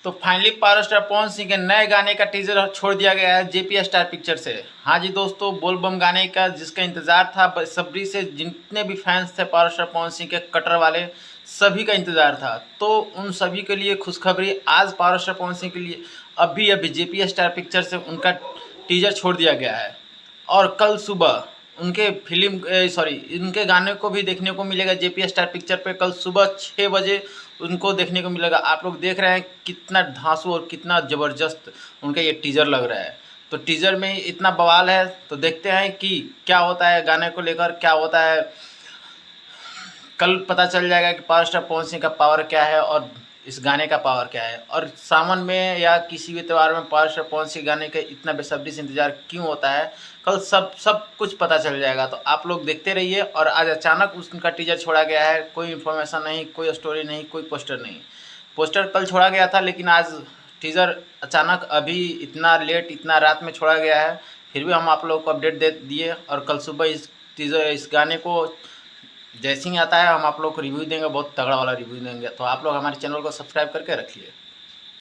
तो finally power star Pawan Singh के नए गाने का टीजर छोड़ दिया गया है जेपी स्टार पिक्चर से। हाँ जी दोस्तों, बोल बम गाने का जिसका इंतजार था बेसब्री से, जितने भी फैंस थे पावर स्टार पवन सिंह के कटर वाले, सभी का इंतजार था। तो उन सभी के लिए खुशखबरी, आज पावर स्टार पवन सिंह के लिए अभी जेपी स्टार पिक्चर से उनका टीजर छोड़ दिया गया है। और कल सुबह उनके इनके गाने को भी देखने को मिलेगा जेपी स्टार पिक्चर पे। कल सुबह 6 बजे उनको देखने को मिलेगा। आप लोग देख रहे हैं कितना धांसू और कितना ज़बरदस्त उनका ये टीज़र लग रहा है। तो टीज़र में इतना बवाल है, तो देखते हैं कि क्या होता है गाने को लेकर, क्या होता है। कल पता चल जाएगा कि पावर स्टार पवन सिंह का पावर क्या है और इस गाने का पावर क्या है। और सावन में या किसी भी त्यौहार में पावर स्टार पवन सिंह गाने का इतना बेसब्री से इंतजार क्यों होता है, कल सब कुछ पता चल जाएगा। तो आप लोग देखते रहिए। और आज अचानक उनका टीजर छोड़ा गया है, कोई इन्फॉर्मेशन नहीं, कोई स्टोरी नहीं, कोई पोस्टर नहीं। पोस्टर कल छोड़ा गया था, लेकिन आज टीजर अचानक अभी इतना लेट, इतना रात में छोड़ा गया है। फिर भी हम आप लोगों को अपडेट दे दिए, और कल सुबह इस गाने को जैसे ही आता है हम आप लोग को रिव्यू देंगे, बहुत तगड़ा वाला रिव्यू देंगे। तो आप लोग हमारे चैनल को सब्सक्राइब करके रखिए।